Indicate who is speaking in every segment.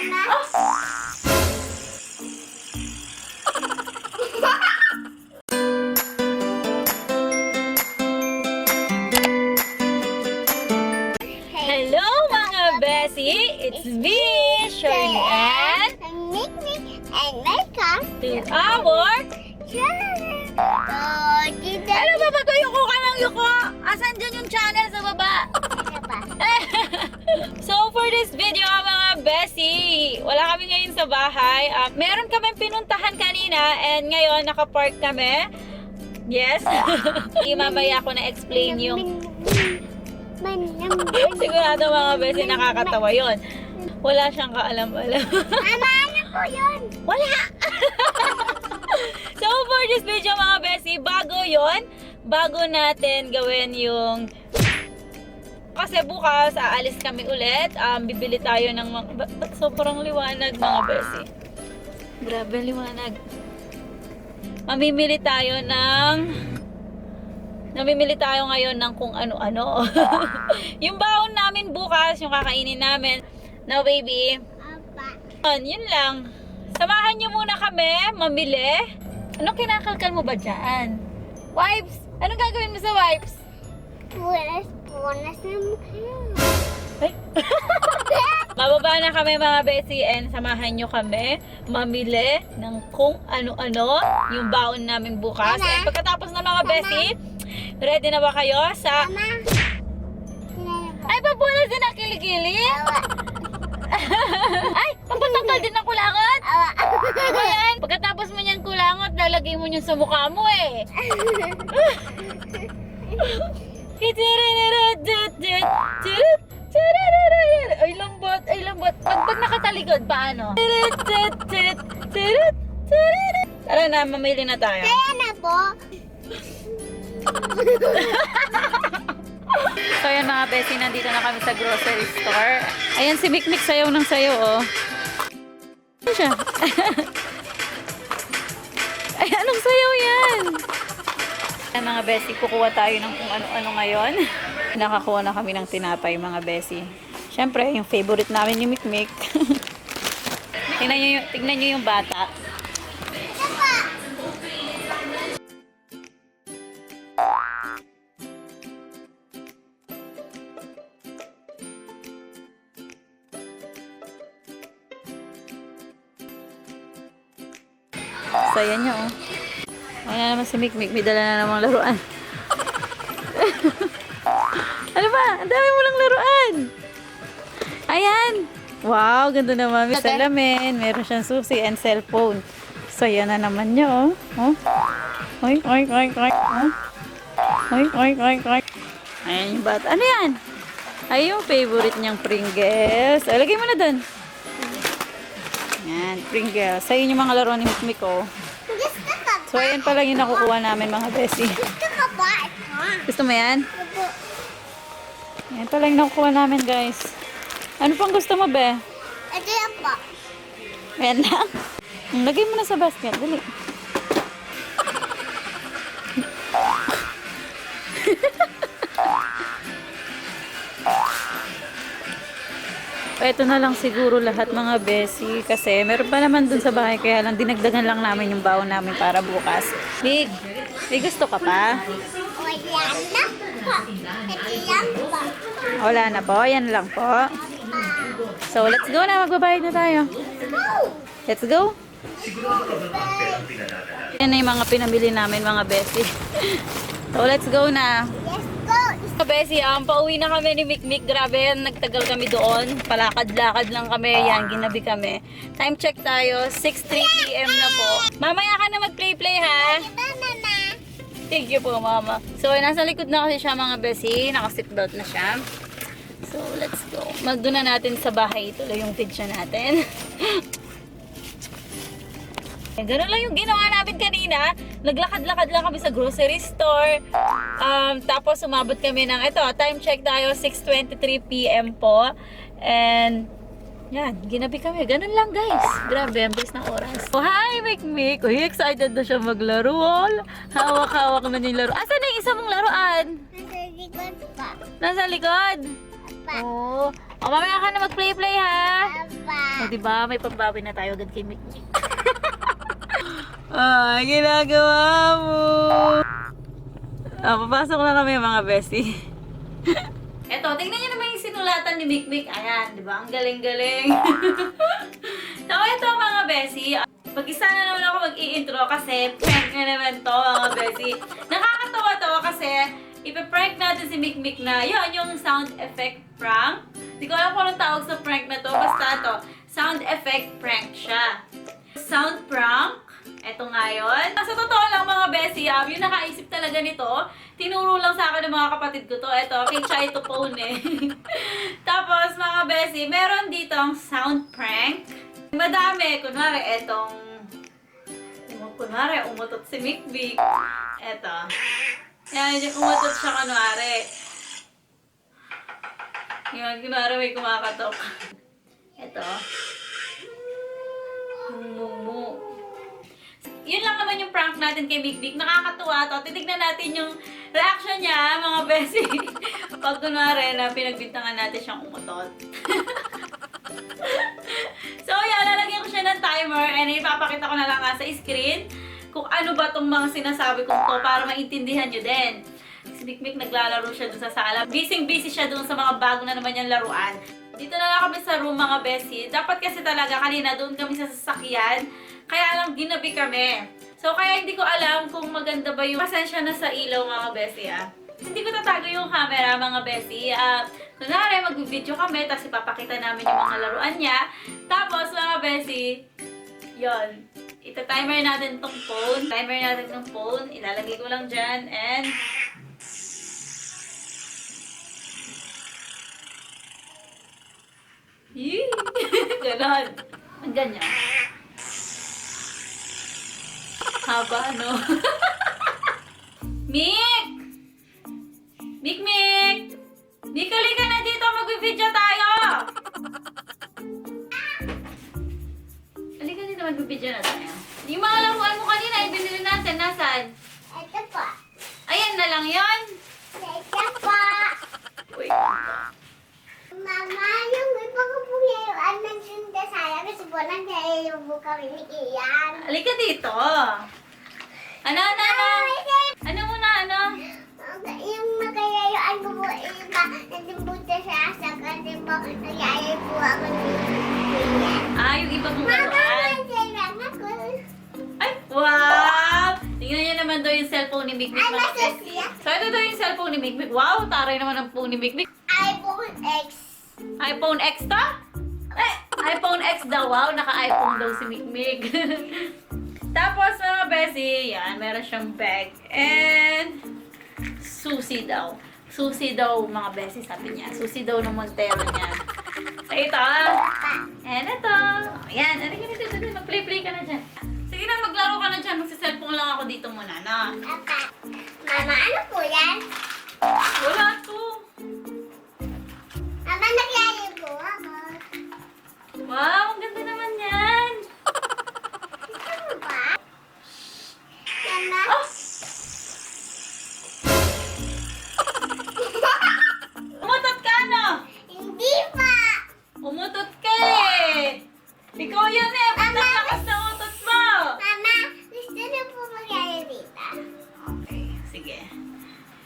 Speaker 1: Mama.
Speaker 2: Hello mga Bessie! It's me, Shirley, and
Speaker 1: And welcome
Speaker 2: to our...
Speaker 1: channel.
Speaker 2: Ano ba ba? Yuko ka ng yuko! Asan dyan yung channel sa baba? So for this video mga Bessie, wala kami ngayon sa bahay. Meron kami pinuntahan kanina and ngayon nakapark kami. Yes. Mamaya ko na-explain yung... Sigurado mga Bessie nakakatawa yon. Wala siyang kaalam-alam.
Speaker 1: Mama, ano po yun?
Speaker 2: Wala! So for this video mga Bessie, bago natin gawin yung... Kasi bukas, aalis kami ulit. Bibili tayo ng mga... Ba't sobrang liwanag mga Bessie? Grabe liwanag. Mamimili tayo ngayon ng kung ano-ano. Yung baon namin bukas, yung kakainin namin. Now baby, yun lang. Samahan nyo muna kami, mamili. Anong kinakalkal mo ba dyan? Wipes? Anong gagawin mo sa wipes?
Speaker 1: Punas na mukha.
Speaker 2: Ay. Bababa na kami mga Bessie and samahan nyo kami mamili ng kung ano-ano yung baon namin bukas.
Speaker 1: Mama.
Speaker 2: And pagkatapos na mga Bessie, ready na ba kayo sa...
Speaker 1: Mama.
Speaker 2: Ay, papunas din ang kilikili? Ay, papatanggal din ang kulangot? Ano yan? Pagkatapos mo niyang kulangot, lalagay mo niyan sa mukha mo eh. Ay, lambot, ay lambot. Pag nakatalikod, paano? Tara na, mamili na tayo.
Speaker 1: Kaya na po.
Speaker 2: So ayan mga Bessie, nandito na kami sa grocery store. Ayan si Mikmik, sayaw ng sayaw oh. Ano siya? Ay, anong sayaw yan? Ayan mga Bessie, kukuha tayo ng kung ano-ano ngayon. Nakakuha na kami ng tinapay mga Bessie. Siyempre, yung favorite namin yung Mikmik. Tignan nyo yung bata. Saya niyo oh. Ayan na naman si Mikmik, may dala na namang laruan. Ano ba? Ang dami mo lang laruan. Ayan. Wow, ganda naman. May salamin, meron siyang susi and cellphone. Saya na naman niyo oh. Oy, oy, oy, oy. Oy, oy, oy, oy. Ayan yung bata. Ano yan? Ay, yung favorite niyang Pringles. Ay, lagay mo na dun. Yan, Pringles. Sa yung mga laruan ni Mikmik oh. So, ayan pa lang yung nakukuha namin mga Bessie.
Speaker 1: Gusto ka ba? Ito.
Speaker 2: Gusto mo yan? Ayan pa lang yung nakukuha namin guys. Ano pang gusto mo be?
Speaker 1: Ito yan po.
Speaker 2: Ayan lang. Lagay mo na sa basket. Dali. Ito na lang siguro lahat mga Bessie kasi meron pa naman dun sa bahay kaya lang dinagdagan lang namin yung baon namin para bukas. Big, may gusto ka pa?
Speaker 1: Wala na po. Ito yan po.
Speaker 2: Wala na po, yan lang po. So let's go na, magbabayad na tayo. Let's go. Yan na yung mga pinamili namin mga Bessie. So let's go na.
Speaker 1: Let's go.
Speaker 2: Bessie, pauwi na kami ni Mikmik. Grabe, nagtagal kami doon. Palakad-lakad lang kami. Yan, ginabi kami. Time check tayo. 6:03 PM na po. Mamaya ka na mag-play-play ha.
Speaker 1: Ito, mama.
Speaker 2: Thank you po, mama. So, nasa likod na kasi siya mga Bessie. Naka-seatbelt na siya. So, let's go. Magduna natin sa bahay. Tuloy yung video natin. Ganun lang yung ginawa namin kanina. Naglakad-lakad lang kami sa grocery store. Tapos umabot kami ng ito, time check tayo 6:23 PM po. And yan, ginabi kami. Ganun lang guys. Grabe, ang bilis ng oras. Oh, hi Mikmik. Uy, excited na siya maglaro. Hawak-hawak na yung laro. Asan na yung isa mong laruan?
Speaker 1: Nasa likod pa.
Speaker 2: Nasa likod?
Speaker 1: Pa.
Speaker 2: Oo. Oh, mamaya ka na mag-play-play ha.
Speaker 1: Pa.
Speaker 2: di ba? May pambawi na tayo agad kay Mikmik. Ay, ginagawa mo. Papasok na kami mga bestie. Eto, tingnan niyo naman yung sinulatan ni Mikmik. Ayan, di ba? Ang galing-galing. So, ito mga bestie. Mag-isa na naman ako mag-i-intro kasi prank na naman to mga bestie. Nakakatawa to kasi ipa-prank natin si Mikmik na yun, yung sound effect prank. Hindi ko alam kung anong tawag sa prank na to. Basta to, sound effect prank siya. Sound prank. Eto nga yun. Sa totoo lang mga bestie, yung nakaisip talaga nito, tinuro lang sa akin ng mga kapatid ko to. Eto, kay Chai to phone eh. Tapos mga bestie, meron dito ang sound prank. Madami. Kunwari, umutot si Mikmik. Eto. Yan, umutot siya kunwari. Yan, kunwari may kumakatok. Eto. Mumu. Yun lang naman yung prank natin kay Mikmik. Nakakatuwa to. Titignan natin yung reaction niya, mga besi. Pag kunwari na pinagbintangan natin siyang umutot. So, yan. Lalagyan ko siya ng timer and ipapakita ko na lang nga sa screen kung ano ba tong mga sinasabi ko to para maintindihan nyo din. Si Mikmik naglalaro siya dun sa sala. Busy siya dun sa mga bago na naman niyang laruan. Dito na lang kami sa room mga besi. Dapat kasi talaga kanina doon kami sa sasakyan. Kaya lang ginabi kami. So kaya hindi ko alam kung maganda ba yung pasensya na sa ilaw mga besi Hindi ko tatago yung camera mga besi. Kunwari mag-video kami tapos ipapakita namin yung mga laruan niya. Tapos mga besi, yon. Ita-timer natin tong phone. Timer natin tong phone. Ilalagay ko lang dyan and ganon. Ang ganyan. Haba, no? Mik! Mikmik! Mik, halika na dito. Mag-video tayo! Halika dito. Mag-video na tayo. Yung mga laruan mo kanina, ibinili natin. Nasaan?
Speaker 1: Ito po.
Speaker 2: Ayan na lang yon.
Speaker 1: Ito po.
Speaker 2: Uy.
Speaker 1: Mama, yung iba ko po yung ng sunda sana. Gusto po lang kaya yung buka iyan.
Speaker 2: Halika dito. Ano? Ano muna, ano?
Speaker 1: Yung magkayayaan ko po iba. Nandimbuta siya sa kasi po. Nagyayay po ako ng iyan.
Speaker 2: Yung iba mong
Speaker 1: Mama,
Speaker 2: laruan.
Speaker 1: masayang ako.
Speaker 2: Ay, wow! Tingnan niyo naman daw yung cellphone ni Mikmik.
Speaker 1: Ay,
Speaker 2: mga
Speaker 1: masus
Speaker 2: bestie.
Speaker 1: siya.
Speaker 2: So, ito daw yung cellphone ni Mikmik. Wow, taray naman ang phone ni Mikmik.
Speaker 1: iPhone X.
Speaker 2: iPhone X to? iPhone X daw. Wow, naka-iPhone daw si Mikmik. Tapos, mga besi, yan, meron siyang bag. And, susi daw. Susi daw, mga besi, sabi niya. Susi daw ng Montero niya. So, ito. And ito. Ayan, dito. Mag-play ka na dyan. Sige na, maglaro ka na dyan. Magsa-cellphone lang ako dito muna, na.
Speaker 1: Apa. Mama, ano po yan?
Speaker 2: Wala to.
Speaker 1: Mama, nagyayay po ako.
Speaker 2: Wow, ang ganda naman yan.
Speaker 1: Gusto mo ba? Mama?
Speaker 2: Oh! Umutot ka, no?
Speaker 1: Hindi pa.
Speaker 2: Umutot ka eh. Ikaw yun eh. Ba't ang lakas na utot mo?
Speaker 1: Mama, gusto na po magyayay dito.
Speaker 2: Okay, sige.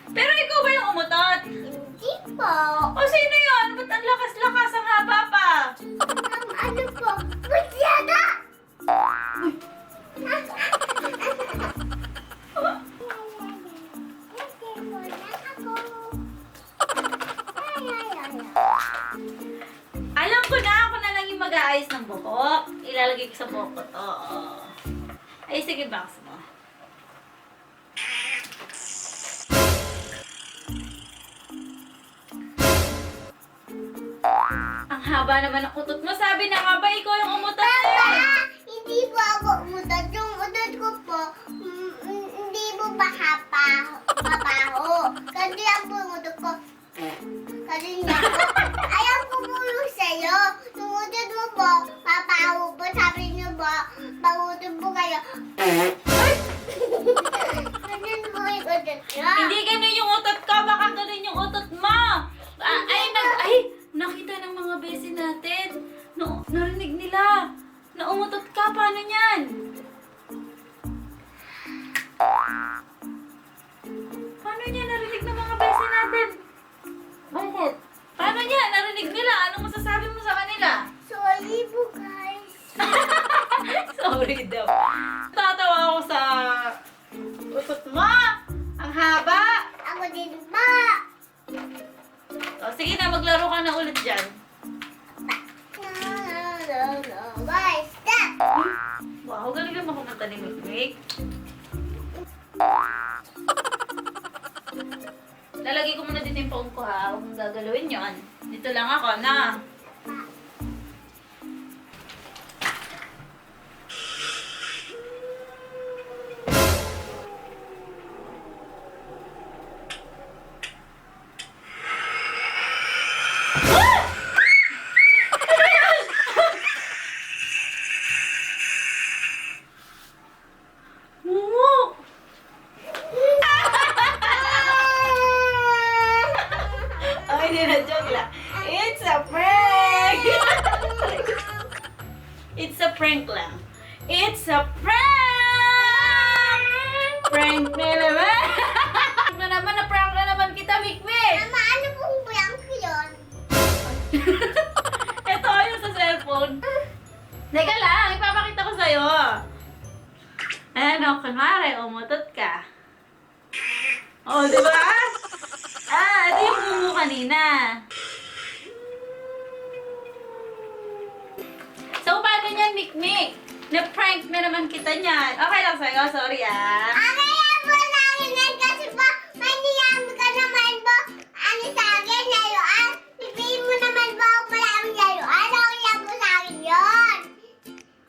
Speaker 2: Pero ikaw ba yung umutot?
Speaker 1: Hindi po.
Speaker 2: O sino yun? Ba't ang lakas-lakas ang haba pa?
Speaker 1: Ano po? Busyada!
Speaker 2: Alam ko na, ako na lang yung mag-aayos ng buhok. Ilalagay ko sa buhok ko to. Ay, sige, box mo. Ang haba naman ng utot mo. Sabi na nga ba, ikaw yung umutot
Speaker 1: Mama,
Speaker 2: eh.
Speaker 1: hindi po ako umudad. Yung udad ko po, hindi po mabaho. Kasi ang po udad ko, kasi niya po. Ayaw ko po yung sa'yo. Yung udad mo po, mabaho po. Sabi niyo ba, pangudad po kayo. Ganun po yung udad niyo.
Speaker 2: Hindi ganun yung utot ko. Baka ganun yung utot mo. Nakita ng mga besi natin. No, Narinig nila. Naumutot ka. Paano yan? Paano niya narinig ng mga besi natin? Bakit? Paano niya? Narinig nila. Anong masasabi mo sa kanila?
Speaker 1: Sorry po, guys.
Speaker 2: Sorry daw. Tatawa ako sa utot mo. Ang haba.
Speaker 1: Ako din ba?
Speaker 2: O, sige na, maglaro ka na ulit dyan.
Speaker 1: No. Guys, stop!
Speaker 2: Wow, galing naman kumanta ni Mikmik. Lalagay ko muna dito yung phone ko ha. Huwag mong gagalawin yun. Dito lang ako na. Mumu! Okay, hindi na joke lang. It's a prank! It's a prank lang. It's a prank! Prank na naman! Prank na naman, na-prank na naman kita, Mikmik!
Speaker 1: Mama, ano pong prank yun?
Speaker 2: Ito, yung sa cellphone. Teka lang, ipapakita ko sa'yo. Ano, kunwari, umutot ka. Oh, di ba? Ito yung mumu kanina. So, paano niyan, Mikmik? Na-prank na naman kita niyan. Okay lang sa'yo, sorry ah.
Speaker 1: Okay lang po namin yan kasi po, may niyami ka naman po. Ano sa akin, layuan. Bibigyan mo naman po ako maraming layuan. Okay lang po sa akin yun.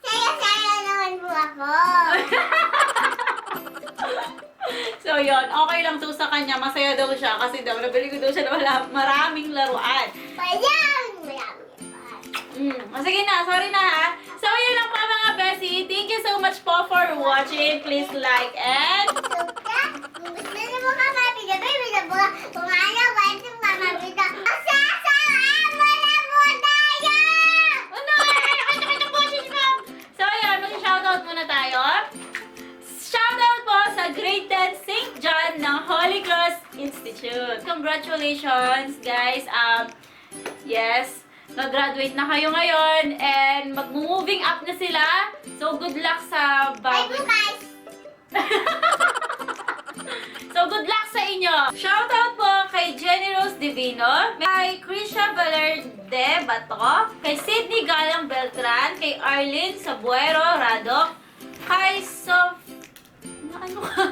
Speaker 1: Saya-saya naman po ako.
Speaker 2: So, yun. Okay lang to sa kanya. Masaya daw siya kasi daw nabili ko daw siya ng maraming laruan.
Speaker 1: Maraming yan.
Speaker 2: Sige na, sorry na ha. So, yun lang po mga Bessie. Thank you so much po for watching. Please like and...
Speaker 1: Kung gusto niyo mo ka mabida po, kung ayaw, pwede mo ka mabida. Sasawaan mo na po tayo!
Speaker 2: Ano? Kita boses mo! So, yun. Mag-shoutout muna tayo. Shoutout po sa Grade 10 St. John ng Holy Cross Institute. Congratulations, guys. Yes, nag-graduate na kayo ngayon and mag-moving up na sila. So, good luck sa
Speaker 1: Bye po,
Speaker 2: bago.
Speaker 1: guys!
Speaker 2: So, good luck sa inyo. Shoutout po kay Jenny Rose Divino, kay Krisha Valerde Bato, kay Sydney Galang Beltran, kay Arlene Sabuero Radok, kay ano ka?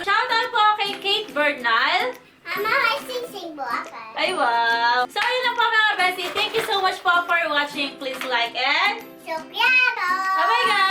Speaker 2: Shoutout po kay Kate Bernal.
Speaker 1: Mama, may sing-sing po ako.
Speaker 2: Ay, wow! So, yun lang po mga Bessie. Thank you so much po for watching. Please like and...
Speaker 1: Sukyado!
Speaker 2: Bye-bye, guys!